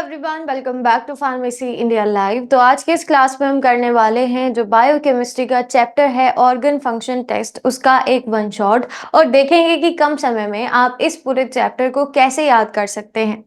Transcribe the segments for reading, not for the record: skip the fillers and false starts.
Everyone, welcome back to pharmacy India live. तो आज के इस क्लास में हम करने वाले हैं जो बायोकेमिस्ट्री का चैप्टर है ऑर्गन फंक्शन टेस्ट, उसका एक वन शॉट। और देखेंगे कि कम समय में आप इस पूरे चैप्टर को कैसे याद कर सकते हैं।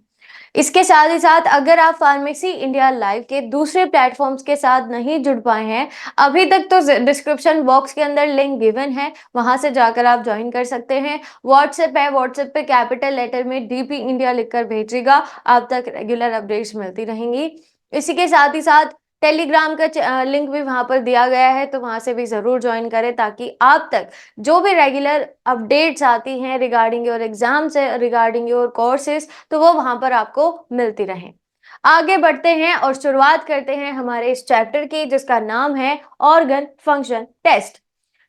इसके साथ ही साथ अगर आप फार्मेसी इंडिया लाइव के दूसरे प्लेटफॉर्म्स के साथ नहीं जुड़ पाए हैं अभी तक, तो डिस्क्रिप्शन बॉक्स के अंदर लिंक गिवन है, वहां से जाकर आप ज्वाइन कर सकते हैं। व्हाट्सएप है, व्हाट्सएप पे कैपिटल लेटर में डीपी इंडिया लिखकर भेजिएगा, आप तक रेगुलर अपडेट्स मिलती रहेंगी। इसी के साथ ही साथ टेलीग्राम का लिंक भी वहां पर दिया गया है, तो वहां से भी जरूर ज्वाइन करें ताकि आप तक जो भी रेगुलर अपडेट्स आती हैं रिगार्डिंग योर एग्जाम से, रिगार्डिंग योर कोर्सेज, तो वो वहां पर आपको मिलती रहे। आगे बढ़ते हैं और शुरुआत करते हैं हमारे इस चैप्टर की, जिसका नाम है ऑर्गन फंक्शन टेस्ट।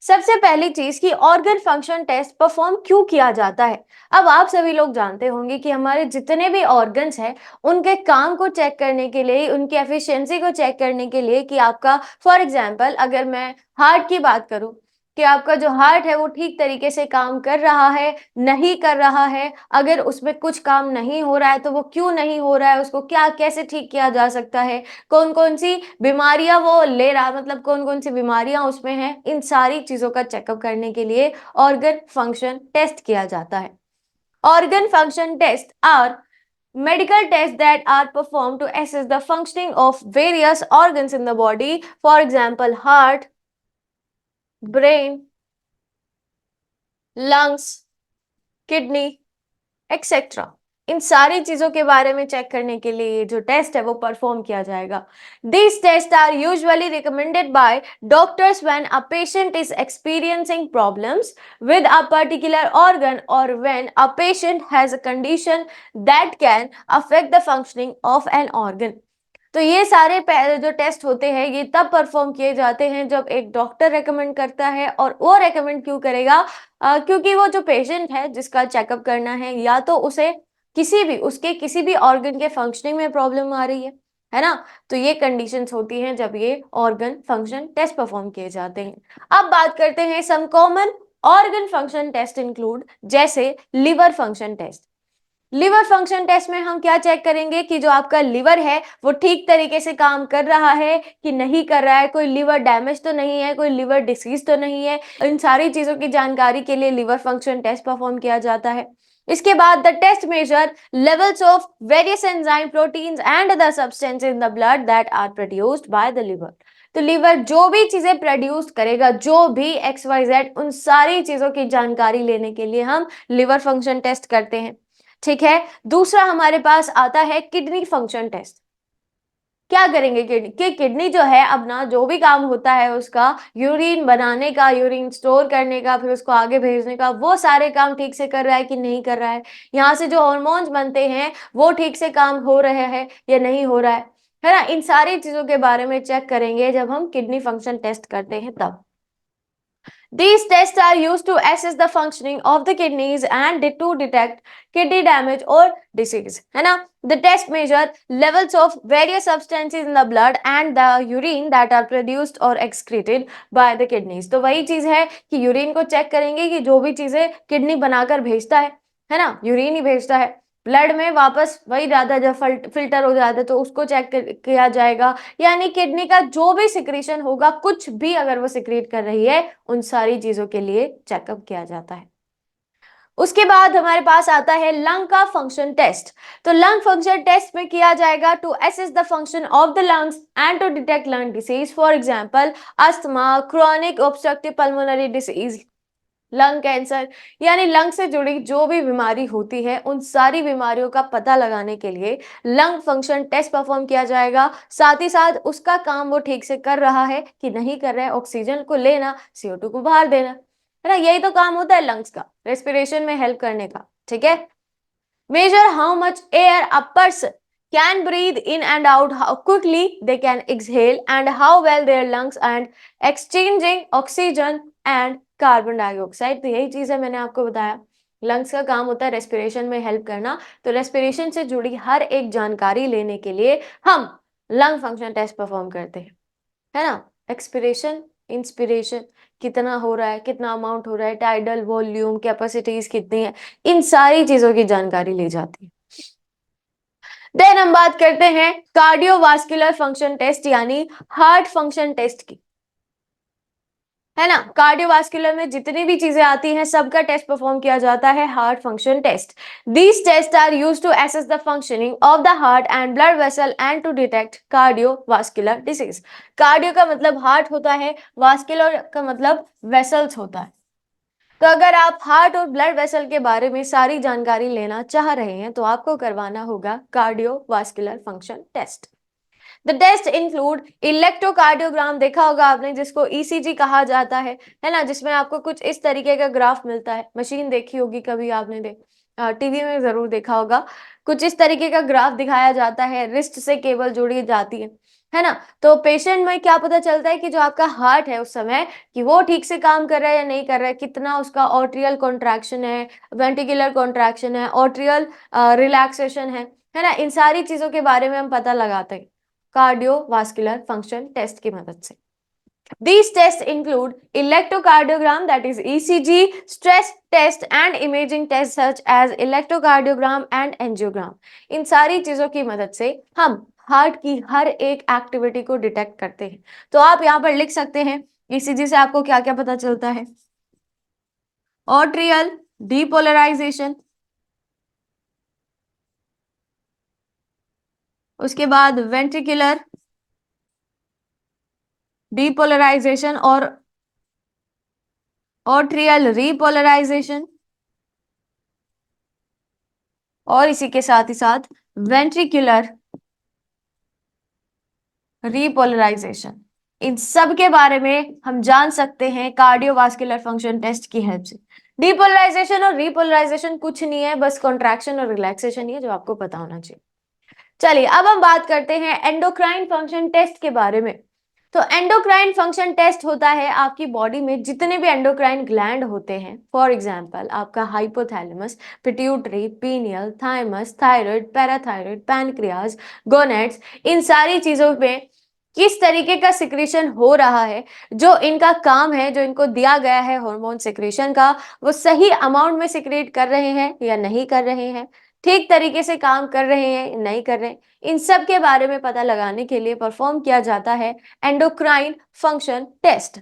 सबसे पहली चीज कि ऑर्गन फंक्शन टेस्ट परफॉर्म क्यों किया जाता है। अब आप सभी लोग जानते होंगे कि हमारे जितने भी ऑर्गन्स हैं उनके काम को चेक करने के लिए, उनकी एफिशिएंसी को चेक करने के लिए, कि आपका फॉर एग्जांपल अगर मैं हार्ट की बात करूं कि आपका जो हार्ट है वो ठीक तरीके से काम कर रहा है, नहीं कर रहा है, अगर उसमें कुछ काम नहीं हो रहा है तो वो क्यों नहीं हो रहा है, उसको क्या कैसे ठीक किया जा सकता है, कौन कौन सी बीमारियां वो ले रहा, मतलब कौन कौन सी बीमारियां उसमें हैं, इन सारी चीजों का चेकअप करने के लिए ऑर्गन फंक्शन टेस्ट किया जाता है। Organ function test are medical tests that are performed to assess the functioning of various organs in the body, for example heart, brain, lungs, kidney, etcetera. इन सारी चीजों के बारे में चेक करने के लिए जो टेस्ट है वो परफॉर्म किया जाएगा। These tests are usually recommended by doctors when a patient is experiencing problems with a particular organ or when a patient has a condition that can affect the functioning of an organ। तो ये सारे जो test होते हैं ये तब perform किए जाते हैं जब एक डॉक्टर रेकमेंड करता है। और वो रेकमेंड क्यों करेगा? क्योंकि वो जो पेशेंट है जिसका चेकअप करना है, या तो उसे उसके किसी भी ऑर्गन के फंक्शनिंग में प्रॉब्लम आ रही है ना, तो ये कंडीशंस होती हैं जब ये ऑर्गन फंक्शन टेस्ट परफॉर्म किए जाते हैं। अब बात करते हैं some common organ function test include, जैसे liver function test. Liver function test में हम क्या चेक करेंगे कि जो आपका लिवर है वो ठीक तरीके से काम कर रहा है कि नहीं कर रहा है, कोई लिवर डैमेज तो नहीं है, कोई लिवर डिसीज तो नहीं है। इन सारी चीजों की जानकारी के लिए लिवर फंक्शन टेस्ट परफॉर्म किया जाता है। इसके बाद the test measure levels of various enzyme proteins and other substances in the blood that are produced by the liver. तो लिवर जो भी चीजें प्रोड्यूस करेगा, जो भी एक्स वाई जेड, उन सारी चीजों की जानकारी लेने के लिए हम लिवर फंक्शन टेस्ट करते हैं। ठीक है। दूसरा हमारे पास आता है किडनी फंक्शन टेस्ट। क्या करेंगे किडनी जो है अपना जो भी काम होता है उसका, यूरिन बनाने का, यूरिन स्टोर करने का, फिर उसको आगे भेजने का, वो सारे काम ठीक से कर रहा है कि नहीं कर रहा है। यहाँ से जो हॉर्मोन्स बनते हैं वो ठीक से काम हो रहे हैं या नहीं हो रहा है ना। इन सारी चीजों के बारे में चेक करेंगे जब हम किडनी फंक्शन टेस्ट करते हैं तब। These tests are used to assess the functioning of the kidneys and to detect kidney damage or disease, है ना। The test measure levels of various substances in the blood and the urine that are produced or excreted by the kidneys। तो वही चीज है कि urine को check करेंगे कि जो भी चीजें किडनी बनाकर भेजता है ना, यूरिन ही भेजता है, ब्लड में वापस वही ज्यादा जब फिल्टर हो जाता है तो उसको चेक किया जाएगा। यानी किडनी का जो भी सिक्रीशन होगा, कुछ भी अगर वो सिक्रीट कर रही है, उन सारी चीजों के लिए चेकअप किया जाता है। उसके बाद हमारे पास आता है लंग का फंक्शन टेस्ट। तो लंग फंक्शन टेस्ट में किया जाएगा to assess the function of the lungs and to detect lung disease, for example asthma, chronic obstructive pulmonary disease, lung cancer. यानी लंग से जुड़ी जो भी बीमारी होती है उन सारी बीमारियों का पता लगाने के लिए लंग फंक्शन टेस्ट परफॉर्म किया जाएगा। साथ ही साथ उसका काम वो ठीक से कर रहा है कि नहीं कर रहा है, ऑक्सीजन को लेना, CO2 को बाहर देना, है ना, यही तो काम होता है लंग्स का, रेस्पिरेशन में हेल्प करने का। ठीक है। Major how much air a person can breathe in and out, how quickly they can exhale, and how well their lungs and exchanging oxygen and carbon dioxide. तो यही चीज है, मैंने आपको बताया लंग्स का काम होता है रेस्पिरेशन में हेल्प करना। तो रेस्पिरेशन से जुड़ी हर एक जानकारी लेने के लिए हम लंग फंक्शन टेस्ट परफॉर्म करते हैं, है ना। एक्सपिरेशन, इंस्पिरेशन कितना हो रहा है, कितना अमाउंट हो रहा है, टाइडल वॉल्यूम, कैपेसिटीज कितनी है, इन सारी चीजों की जानकारी ली जाती है। देन हम बात करते हैं कार्डियोवास्कुलर फंक्शन टेस्ट यानी हार्ट फंक्शन टेस्ट की, है ना। कार्डियोवास्कुलर में जितनी भी चीजें आती हैं सबका टेस्ट परफॉर्म किया जाता है heart function test. These test are used to assess the functioning of the heart and blood vessel and to detect cardiovascular disease. Cardio का मतलब हार्ट होता है, वास्कुलर का मतलब वेसल्स होता है। तो अगर आप हार्ट और ब्लड वेसल के बारे में सारी जानकारी लेना चाह रहे हैं तो आपको करवाना होगा cardiovascular function test. The test include electrocardiogram, देखा होगा आपने जिसको ईसीजी कहा जाता है ना, जिसमें आपको कुछ इस तरीके का ग्राफ मिलता है। मशीन देखी होगी कभी आपने, टीवी में जरूर देखा होगा। कुछ इस तरीके का ग्राफ दिखाया जाता है, रिस्ट से केबल जोड़ी जाती है ना। तो पेशेंट में क्या पता चलता है कि जो आपका हार्ट है उस समय कि वो ठीक से काम कर रहा है या नहीं कर रहा है, कितना उसका ऑर्ट्रियल कॉन्ट्रैक्शन है, वेंटिकुलर कॉन्ट्रैक्शन है, ऑर्ट्रियल रिलैक्सेशन है ना। इन सारी चीजों के बारे में हम पता लगाते हैं कार्डियोवास्कुलर फंक्शन टेस्ट की मदद से। These tests include electrocardiogram, that is ECG, stress test and imaging tests such as electrocardiogram and angiogram। इन सारी चीजों की मदद से हम हार्ट की हर एक एक्टिविटी को डिटेक्ट करते हैं। तो आप यहाँ पर लिख सकते हैं ECG से आपको क्या क्या पता चलता है। ऑर्ट्रियल डीपोलराइजेशन, उसके बाद वेंट्रिकुलर डीपोलराइजेशन और ऑर्ट्रियल रीपोलराइजेशन, और इसी के साथ ही साथ वेंट्रिकुलर रीपोलराइजेशन। इन सब के बारे में हम जान सकते हैं कार्डियोवास्कुलर फंक्शन टेस्ट की हेल्प से। डीपोलराइजेशन और रीपोलराइजेशन कुछ नहीं है, बस कॉन्ट्रैक्शन और रिलैक्सेशन ही है जो आपको पता होना चाहिए। चलिए अब हम बात करते हैं एंडोक्राइन फंक्शन टेस्ट के बारे में। तो एंडोक्राइन फंक्शन टेस्ट होता है आपकी बॉडी में जितने भी एंडोक्राइन ग्लैंड होते हैं, फॉर एग्जांपल आपका hypothalamus, pituitary, pineal, thymus, thyroid, parathyroid, pancreas, gonads, इन सारी चीजों में किस तरीके का सिक्रीशन हो रहा है, जो इनका काम है, जो इनको दिया गया है हार्मोन सिक्रीशन का, वो सही अमाउंट में सिक्रेट कर रहे हैं या नहीं कर रहे हैं, ठीक तरीके से काम कर रहे हैं नहीं कर रहे, इन सब के बारे में पता लगाने के लिए परफॉर्म किया जाता है endocrine function test.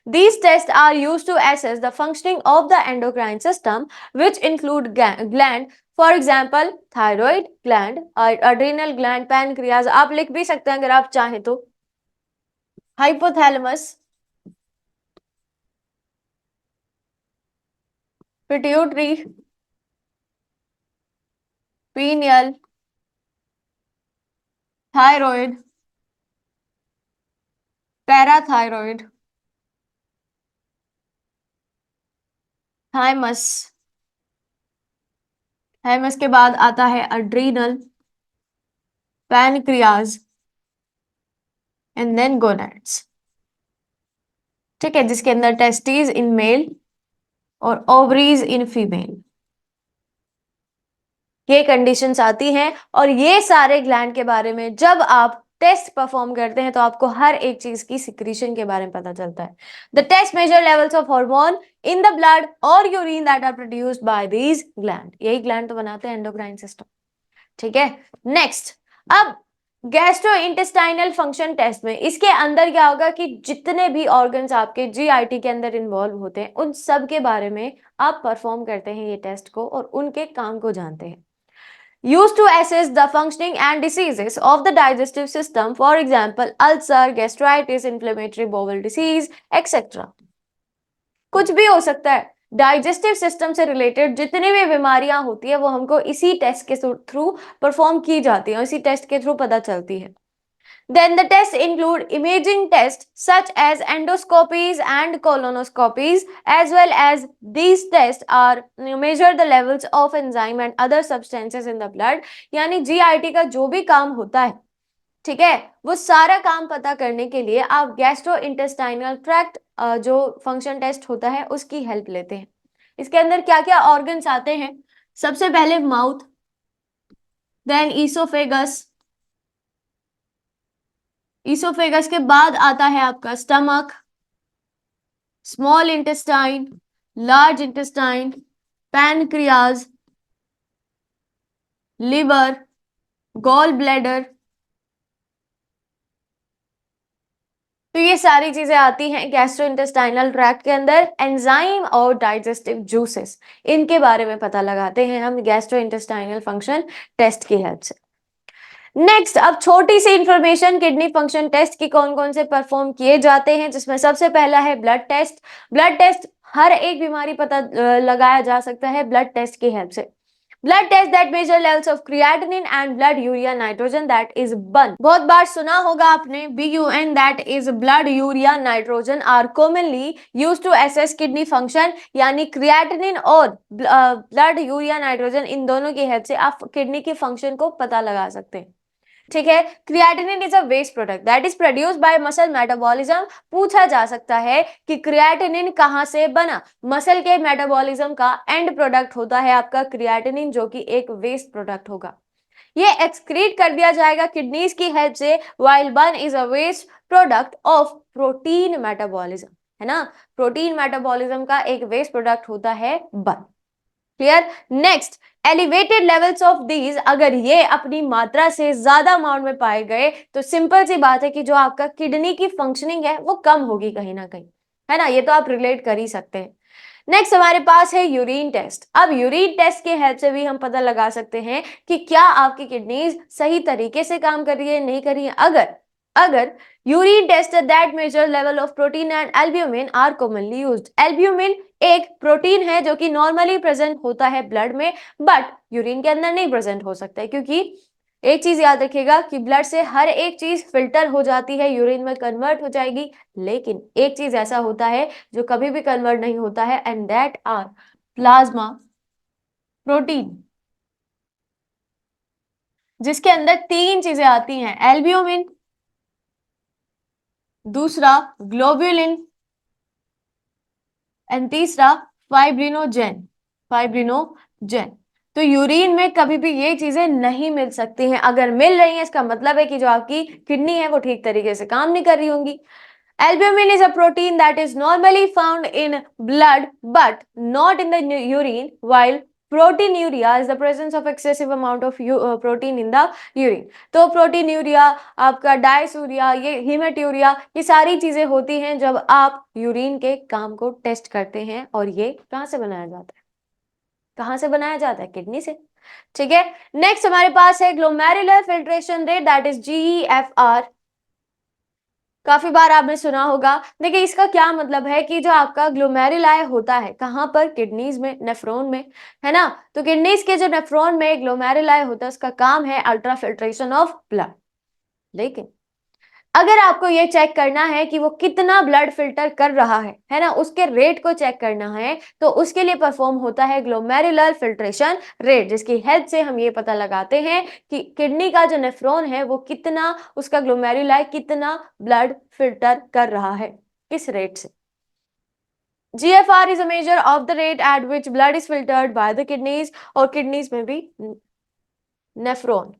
These tests are used to assess the functioning of the endocrine system, which include gland, for example, thyroid gland, adrenal gland, pancreas। आप लिख भी सकते हैं अगर आप चाहें तो। hypothalamus, pituitary, pineal, thyroid, parathyroid, thymus, thymus के बाद आता है adrenal, pancreas and then gonads. ठीक है, जिसके अंदर टेस्टिस इन मेल और ओवरीज इन फीमेल, ये कंडीशंस आती हैं। और ये सारे ग्लैंड के बारे में जब आप टेस्ट परफॉर्म करते हैं तो आपको हर एक चीज की सिक्रीशन के बारे में पता चलता है। The test measure levels of hormone in the blood और urine that are produced by these gland, यही ग्लैंड तो बनाते हैं एंडोक्राइन सिस्टम। ठीक है, नेक्स्ट। अब गैस्ट्रो इंटेस्टाइनल फंक्शन टेस्ट में इसके अंदर क्या होगा कि जितने भी ऑर्गन्स आपके जीआईटी के अंदर इन्वॉल्व होते हैं उन सब के बारे में आप परफॉर्म करते हैं ये टेस्ट को और उनके काम को जानते हैं। Used to assess the functioning and diseases of the digestive system, for example, ulcer, gastritis, inflammatory bowel disease, etc. कुछ भी हो सकता है, डाइजेस्टिव सिस्टम से रिलेटेड जितनी भी बीमारियां होती है वो हमको इसी टेस्ट के थ्रू परफॉर्म की जाती है, इसी टेस्ट के थ्रू पता चलती है। Then the tests include imaging tests such as endoscopies and colonoscopies, as well as these tests are measure the levels of enzyme and other substances in the blood। यानी GIT का जो भी काम होता है, ठीक है, वो सारा काम पता करने के लिए आप गैस्ट्रो इंटेस्टाइनल ट्रैक्ट जो फंक्शन टेस्ट होता है उसकी हेल्प लेते हैं। इसके अंदर क्या क्या ऑर्गन्स आते हैं, सबसे पहले माउथ, देन ईसोफेगस, ईसोफेगस के बाद आता है आपका stomach, small intestine, large intestine, pancreas, liver, gall bladder. तो ये सारी चीजें आती हैं गैस्ट्रोइंटेस्टाइनल ट्रैक्ट के अंदर। एंजाइम और डाइजेस्टिव जूसेस, इनके बारे में पता लगाते हैं हम गैस्ट्रोइंटेस्टाइनल फंक्शन टेस्ट की हेल्प से। नेक्स्ट, अब छोटी सी इंफॉर्मेशन किडनी फंक्शन टेस्ट की कौन कौन से परफॉर्म किए जाते हैं, जिसमें सबसे पहला है ब्लड टेस्ट। ब्लड टेस्ट हर एक बीमारी पता लगाया जा सकता है ब्लड टेस्ट की हेल्प से। Blood test that measure levels of creatinine and blood urea nitrogen that is BUN. बहुत बार सुना होगा आपने BUN, that is blood urea nitrogen are commonly used to assess kidney function, यानी क्रिएटिनिन और blood urea nitrogen, इन दोनों की हेल्प से आप किडनी के फंक्शन को पता लगा सकते हैं। ठीक है। Creatinine is a waste product that is produced by muscle metabolism. पूछा जा सकता है कि क्रिएटिनिन कहां से बना। मसल के मेटाबॉलिज्म का एंड प्रोडक्ट होता है आपका क्रिएटिनिन, जो कि एक वेस्ट प्रोडक्ट होगा। ये एक्सक्रीट कर दिया जाएगा किडनीज की हेल्प से, while BUN is a waste product of protein metabolism, है ना। प्रोटीन मेटाबॉलिज्म का एक वेस्ट प्रोडक्ट होता है burn. Clear. Next, elevated levels of these, अगर ये अपनी मात्रा से ज्यादा अमाउंट में पाए गए तो सिंपल सी बात है कि जो आपका किडनी की फंक्शनिंग है वो कम होगी कहीं ना कहीं, है ना। ये तो आप रिलेट कर ही सकते हैं। नेक्स्ट हमारे पास है यूरिन टेस्ट। अब यूरिन टेस्ट के हेल्प से भी हम पता लगा सकते हैं कि क्या आपकी किडनीज सही तरीके से काम कर रही है नहीं कर रही है। अगर अगर urine test that measure level of protein and albumin are commonly used. Albumin एक प्रोटीन है जो कि नॉर्मली प्रेजेंट होता है ब्लड में, बट यूरिन के अंदर नहीं प्रेजेंट हो सकता है, क्योंकि एक चीज याद रखिएगा कि ब्लड से हर एक चीज फिल्टर हो जाती है, यूरिन में कन्वर्ट हो जाएगी, लेकिन एक चीज ऐसा होता है जो कभी भी कन्वर्ट नहीं होता है, and that are plasma protein, जिसके अंदर तीन चीजें आती हैं, एल्ब्यूमिन, दूसरा ग्लोब्युलिन, एंड तीसरा फाइब्रिनोजेन। फाइब्रिनोजेन। तो यूरिन में कभी भी ये चीजें नहीं मिल सकती हैं। अगर मिल रही हैं इसका मतलब है कि जो आपकी किडनी है वो ठीक तरीके से काम नहीं कर रही होंगी। Albumin is a protein that is normally found in blood but not in the urine, while proteinuria is the presence of excessive amount of protein in the urine. तो proteinuria, आपका डायसूरिया, ये हीमेट्यूरिया, ये सारी चीजें होती हैं जब आप यूरिन के काम को टेस्ट करते हैं, और ये कहाँ से बनाया जाता है, कहाँ से बनाया जाता है, किडनी से। ठीक है। नेक्स्ट हमारे पास है glomerular filtration rate that is GEFR। काफी बार आपने सुना होगा। देखिए इसका क्या मतलब है कि जो आपका ग्लोमेरुलाई होता है कहाँ पर, किडनीज में, नेफ्रॉन में, है ना। तो किडनीज के जो नेफ्रॉन में ग्लोमेरुलाई होता है उसका काम है अल्ट्रा फिल्ट्रेशन ऑफ ब्लड। लेकिन अगर आपको ये चेक करना है कि वो कितना ब्लड फिल्टर कर रहा है ना, उसके रेट को चेक करना है, तो उसके लिए परफॉर्म होता है ग्लोमेरुलर फिल्ट्रेशन रेट, जिसकी हेल्प से हम ये पता लगाते हैं कि किडनी का जो नेफ्रॉन है वो कितना, उसका ग्लोमेरुलाई कितना ब्लड फिल्टर कर रहा है, किस रेट से। GFR is a measure of the rate at which blood is filtered by the kidneys, और किडनीज में भी नेफ्रॉन।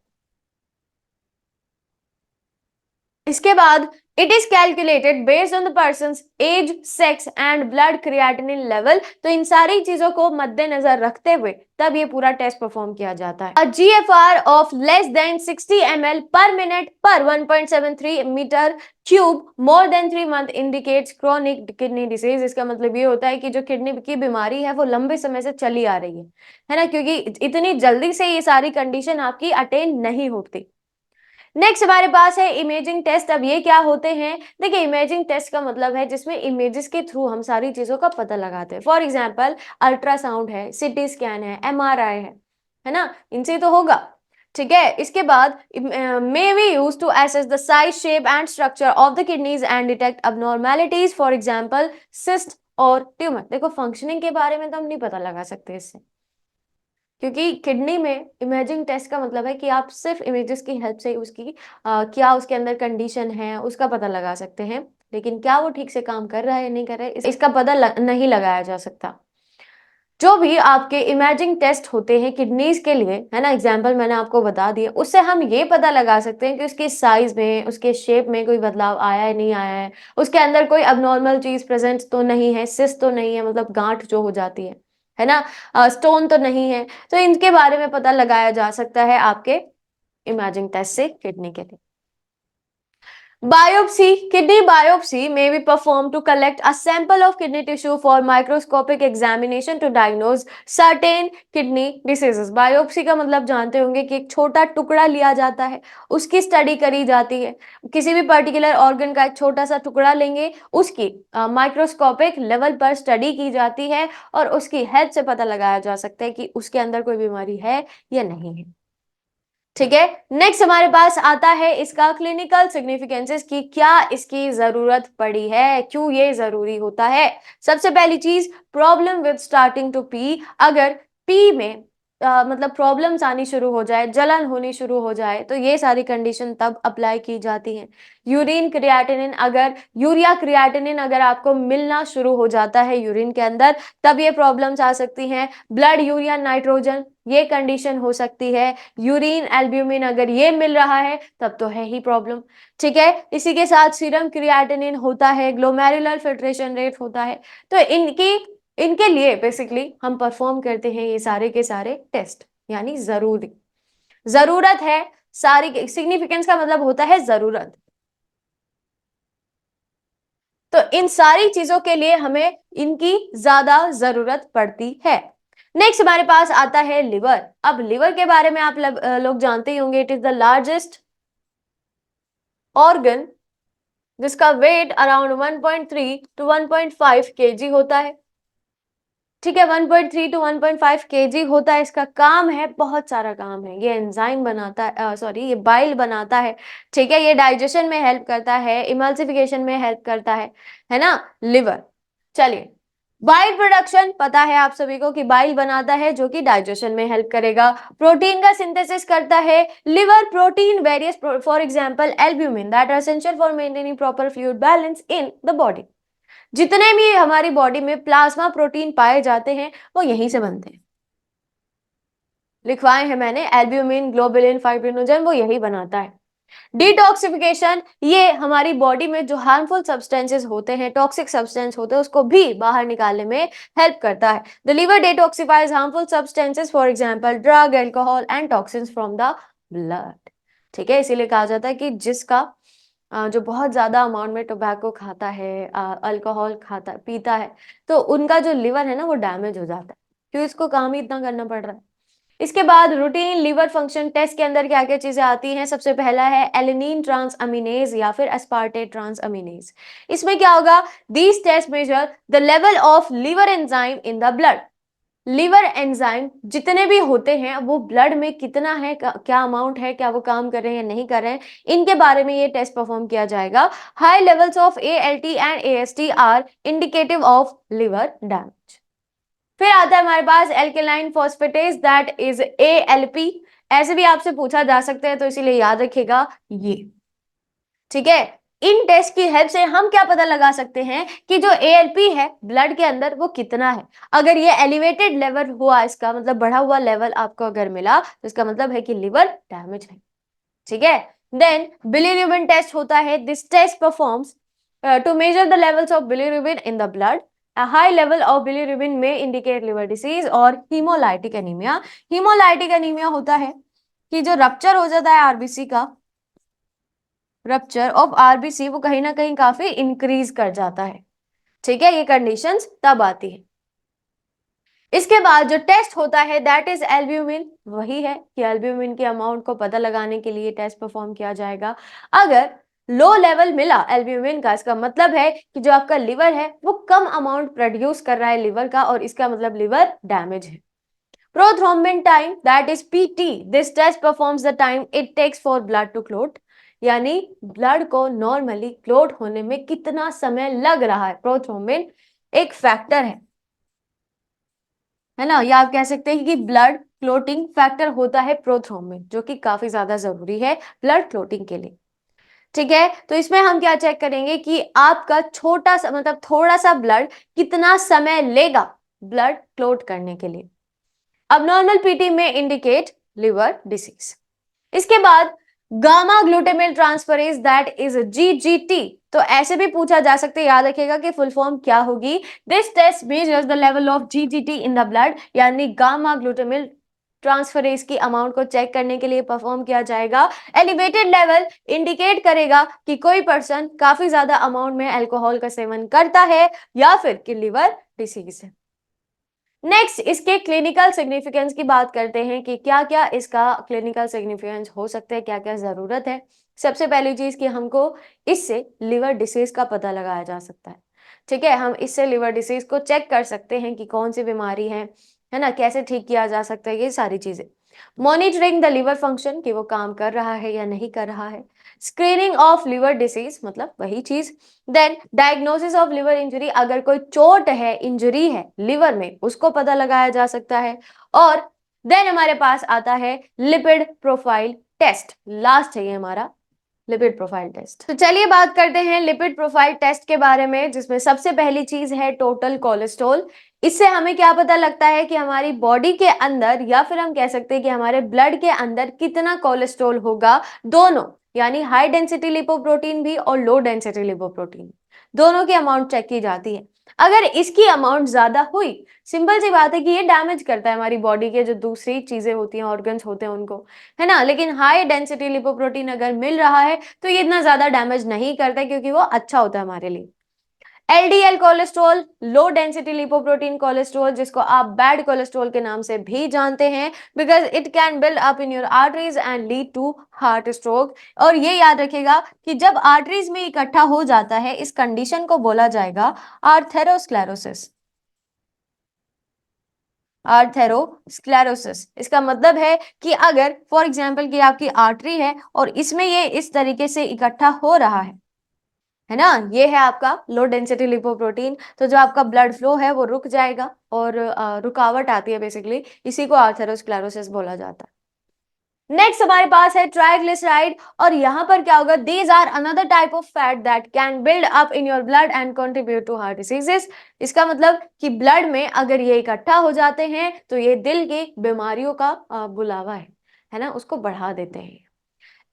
इसके बाद it is calculated based on the person age, sex and blood creatinine level. तो इन सारी चीजों को मद्देनजर रखते हुए तब ये पूरा टेस्ट परफॉर्म किया जाता है। GFR of less than 60 ml per minute per 1.73 metre cube more than 3 month indicates chronic kidney disease. इसका मतलब ये होता है कि जो किडनी की बीमारी है वो लंबे समय से चली आ रही है ना, क्योंकि इतनी जल्दी से ये सारी कंडीशन आपकी अटेन नहीं होती। नेक्स्ट हमारे पास है इमेजिंग टेस्ट। अब ये क्या होते हैं, देखिए इमेजिंग टेस्ट का मतलब है जिसमें इमेजेस के थ्रू हम सारी चीजों का पता लगाते हैं। फॉर एग्जांपल अल्ट्रासाउंड है, सिटी स्कैन है, MRI है ना, इनसे तो होगा। ठीक है। इसके बाद may be use to assess the size, shape and structure of the kidneys and detect abnormalities, for example cyst और ट्यूमर। देखो फंक्शनिंग के बारे में तो हम नहीं पता लगा सकते इससे, क्योंकि किडनी में इमेजिंग टेस्ट का मतलब है कि आप सिर्फ इमेजेस की हेल्प से उसकी क्या उसके अंदर कंडीशन है उसका पता लगा सकते हैं, लेकिन क्या वो ठीक से काम कर रहा है या नहीं कर रहा है इसका पता नहीं लगाया जा सकता। जो भी आपके इमेजिंग टेस्ट होते हैं किडनीज के लिए, है ना, एग्जाम्पल मैंने आपको बता दिया, उससे हम ये पता लगा सकते हैं कि उसके साइज में, उसके शेप में कोई बदलाव आया है नहीं आया है, उसके अंदर कोई अबनॉर्मल चीज प्रेजेंट तो नहीं है, सिस्ट तो नहीं है, मतलब गांठ जो हो जाती है ना, स्टोन तो नहीं है। तो इनके बारे में पता लगाया जा सकता है आपके इमेजिंग टेस्ट से किडनी के लिए। Biopsy, kidney biopsy may be performed to collect a sample of kidney tissue for microscopic examination to diagnose certain kidney diseases. Biopsy का मतलब जानते होंगे कि एक छोटा टुकड़ा लिया जाता है, उसकी स्टडी करी जाती है। किसी भी पर्टिकुलर ऑर्गन का एक छोटा सा टुकड़ा लेंगे, उसकी माइक्रोस्कोपिक लेवल पर स्टडी की जाती है और उसकी हेल्प से पता लगाया जा सकता है कि उसके अंदर कोई बीमारी है या नहीं है। ठीक है, नेक्स्ट हमारे पास आता है इसका क्लिनिकल सिग्निफिकेंसेस की क्या इसकी जरूरत पड़ी है, क्यों ये जरूरी होता है। सबसे पहली चीज, problem with starting to pee. अगर पी में मतलब प्रॉब्लम्स आनी शुरू हो जाए, जलन होनी शुरू हो जाए, तो ये सारी कंडीशन तब अप्लाई की जाती है। यूरिन क्रिएटिनिन, अगर यूरिया क्रिएटिनिन अगर आपको मिलना शुरू हो जाता है यूरिन के अंदर, तब ये प्रॉब्लम्स आ सकती हैं। ब्लड यूरिया नाइट्रोजन, ये कंडीशन हो सकती है। यूरिन एल्ब्यूमिन अगर ये मिल रहा है तब तो है ही प्रॉब्लम। ठीक है, इसी के साथ सीरम क्रिएटिनिन होता है, ग्लोमेरुलर फिल्ट्रेशन रेट होता है। तो इनके लिए बेसिकली हम परफॉर्म करते हैं ये सारे के सारे टेस्ट, यानी जरूरत है। सारी सिग्निफिकेंस का मतलब होता है जरूरत। तो इन सारी चीजों के लिए हमें इनकी ज्यादा जरूरत पड़ती है। नेक्स्ट हमारे पास आता है लिवर। अब लिवर के बारे में आप लोग जानते ही होंगे, it is the largest organ जिसका वेट अराउंड 1.3 टू 1.5 केजी होता है। ठीक है, 1.3 टू 1.5 केजी होता है। इसका काम है, बहुत सारा काम है। ये एंजाइम बनाता है, सॉरी ये बाइल बनाता है। ठीक है, ये डाइजेशन में हेल्प करता है, इमल्सिफिकेशन में हेल्प करता है ना लिवर। चलिए, बाइल प्रोडक्शन पता है आप सभी को कि बाइल बनाता है जो कि डाइजेशन में हेल्प करेगा। प्रोटीन का सिंथेसिस करता है liver, protein various, for example albumin that are essential for maintaining proper fluid balance in the body. जितने भी हमारी बॉडी में प्लाज्मा प्रोटीन पाए जाते हैं वो यहीं से बनते हैं। लिखवाए हैं मैंने, एल्ब्यूमिन, ग्लोबुलिन, फाइब्रिनोजन, वो यही बनाता है। डिटॉक्सिफिकेशन, ये हमारी बॉडी में जो हार्मफुल सब्सटेंसेस होते हैं, टॉक्सिक सब्सटेंस होते हैं, उसको भी बाहर निकालने में हेल्प करता है। The liver detoxifies harmful substances, for example drug, alcohol and toxins from the blood. ठीक है, इसीलिए कहा जाता है कि जिसका जो बहुत ज्यादा अमाउंट में टोबैको खाता है, अल्कोहल खाता पीता है, तो उनका जो लिवर है ना वो डैमेज हो जाता है, क्योंकि इसको काम ही इतना करना पड़ रहा है। इसके बाद रूटीन लिवर फंक्शन टेस्ट के अंदर क्या क्या चीजें आती हैं। सबसे पहला है एलिनिन ट्रांस अमीनेज या फिर एस्पार्टेट ट्रांस अमीनेज। इसमें क्या होगा, these test measure the level of liver enzyme in the blood. Liver enzyme जितने भी होते हैं वो ब्लड में कितना है, क्या अमाउंट है, क्या वो काम कर रहे हैं या नहीं कर रहे हैं, इनके बारे में ये टेस्ट परफॉर्म किया जाएगा। High levels of ALT and AST are indicative of liver damage. फिर आता है हमारे पास alkaline phosphatase that is ALP. ऐसे भी आपसे पूछा जा सकता है, तो इसीलिए याद रखिएगा ये। ठीक है, इन टेस्ट की हेल्प से हम क्या पता लगा सकते हैं कि जो एएलपी है ब्लड के अंदर वो कितना है। अगर ये एलिवेटेड लेवल हुआ, इसका मतलब बढ़ा हुआ लेवल आपको अगर मिला, तो इसका मतलब है कि लिवर डैमेज है। ठीक है, देन बिलीरुबिन टेस्ट होता है। This test performs to measure the levels of bilirubin in the blood. A high level of bilirubin may indicate liver disease और hemolytic anemia। hemolytic anemia होता है कि जो रप्चर हो जाता है आरबीसी का, रप्चर ऑफ आरबीसी वो कहीं ना कहीं काफी इंक्रीज कर जाता है। ठीक है, ये कंडीशंस तब आती है। इसके बाद जो टेस्ट होता है दैट इज एल्ब्यूमिन। वही है कि एल्ब्यूमिन के अमाउंट को पता लगाने के लिए टेस्ट परफॉर्म किया जाएगा। अगर लो लेवल मिला एल्ब्यूमिन का, इसका मतलब है कि जो आपका लिवर है वो कम अमाउंट प्रोड्यूस कर रहा है लिवर का, और इसका मतलब लिवर डैमेज है। Prothrombin time that is PT. This test performs the time it takes for blood to clot, यानी ब्लड को नॉर्मली क्लोट होने में कितना समय लग रहा है। प्रोथ्रोम्बिन एक फैक्टर है ना, या आप कह सकते हैं कि ब्लड क्लोटिंग फैक्टर होता है प्रोथ्रोम्बिन, जो कि काफी ज्यादा जरूरी है ब्लड क्लोटिंग के लिए। ठीक है, तो इसमें हम क्या चेक करेंगे कि आपका छोटा सा मतलब थोड़ा सा ब्लड कितना समय लेगा ब्लड क्लोट करने के लिए। अब नॉर्मल पीटी में इंडिकेट लिवर डिसीज। इसके बाद gamma glutamate transferase that is GGT. तो ऐसे भी पूछा जा सकता है, याद रखिएगा कि फुल फॉर्म क्या होगी। This test measures the level of GGT in the blood, यानी गामा ग्लूटामेट ट्रांसफरेज की अमाउंट को चेक करने के लिए परफॉर्म किया जाएगा। एलिवेटेड लेवल इंडिकेट करेगा कि कोई पर्सन काफी ज्यादा अमाउंट में अल्कोहल का सेवन करता है या फिर कि लिवर डिसीज है। नेक्स्ट इसके क्लिनिकल सिग्निफिकेंस की बात करते हैं कि क्या क्या इसका क्लिनिकल सिग्निफिकेंस हो सकते हैं, क्या क्या जरूरत है। सबसे पहली चीज कि हमको इससे लिवर डिसीज का पता लगाया जा सकता है। ठीक है, हम इससे लिवर डिसीज को चेक कर सकते हैं कि कौन सी बीमारी है ना, कैसे ठीक किया जा सकता है, ये सारी चीजें। मॉनिटरिंग द लिवर फंक्शन कि वो काम कर रहा है या नहीं कर रहा है। स्क्रीनिंग ऑफ लिवर डिसीज मतलब वही चीज। Then diagnosis of liver injury, अगर कोई चोट है, इंजरी है लिवर में, उसको पता लगाया जा सकता है। और देन हमारे पास आता है लिपिड प्रोफाइल टेस्ट, लास्ट है ये हमारा लिपिड प्रोफाइल टेस्ट। तो चलिए बात करते हैं लिपिड प्रोफाइल टेस्ट के बारे में, जिसमें सबसे पहली चीज है टोटल कोलेस्ट्रॉल। इससे हमें क्या पता लगता है कि हमारी बॉडी के अंदर, या फिर हम कह सकते हैं कि हमारे ब्लड के अंदर कितना कोलेस्ट्रॉल होगा, दोनों, यानी हाई डेंसिटी लिपोप्रोटीन भी और लो डेंसिटी लिपोप्रोटीन, दोनों की अमाउंट चेक की जाती है। अगर इसकी अमाउंट ज्यादा हुई, सिंपल सी बात है कि ये डैमेज करता है हमारी बॉडी के जो दूसरी चीजें होती हैं, ऑर्गन्स होते हैं उनको, है ना। लेकिन हाई डेंसिटी लिपोप्रोटीन अगर मिल रहा है तो ये इतना ज्यादा डैमेज नहीं करता, क्योंकि वो अच्छा होता है हमारे लिए। LDL cholesterol, low density lipoprotein cholesterol, जिसको आप बैड कोलेस्ट्रॉल के नाम से भी जानते हैं, because it can build up in your arteries and lead to heart stroke. और ये याद रखिएगा कि जब आर्टरीज में इकट्ठा हो जाता है, इस कंडीशन को बोला जाएगा आर्थेरोस्क्लेरोसिस। आर्थेरोस्क्लेरोसिस, इसका मतलब है कि अगर फॉर एग्जांपल कि आपकी आर्टरी है और इसमें ये इस तरीके से इकट्ठा हो रहा है ना, ये है आपका लो डेंसिटी लिपोप्रोटीन, तो जो आपका ब्लड फ्लो है वो रुक जाएगा और रुकावट आती है बेसिकली, इसी को आर्थेरोस्क्लेरोसिस बोला जाता है। नेक्स्ट हमारे पास है ट्राइग्लिसराइड, और यहां पर क्या होगा, these are another type of fat that can build up in your blood and contribute to heart diseases. इसका मतलब कि ब्लड में अगर ये इकट्ठा हो जाते हैं तो ये दिल की बीमारियों का बुलावा है ना, उसको बढ़ा देते हैं।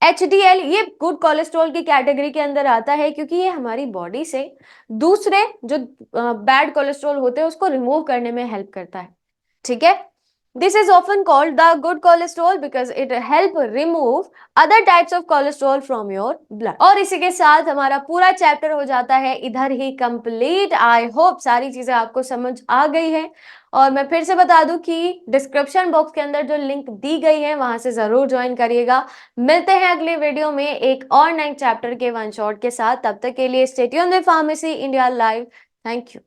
HDL ये गुड कोलेस्ट्रॉल की कैटेगरी के अंदर आता है, क्योंकि ये हमारी बॉडी से दूसरे जो बैड कोलेस्ट्रॉल होते हैं उसको रिमूव करने में हेल्प करता है। ठीक है, this is often called the good cholesterol because it help remove other types of cholesterol from your blood. और इसी के साथ हमारा पूरा चैप्टर हो जाता है इधर ही कंप्लीट। आई होप सारी चीजें आपको समझ आ गई है। और मैं फिर से बता दूं कि डिस्क्रिप्शन बॉक्स के अंदर जो लिंक दी गई है वहां से जरूर ज्वाइन करिएगा। मिलते हैं अगले वीडियो में एक और नए चैप्टर के वन शॉट के साथ। तब तक के लिए stay tuned with pharmacy India live. Thank you.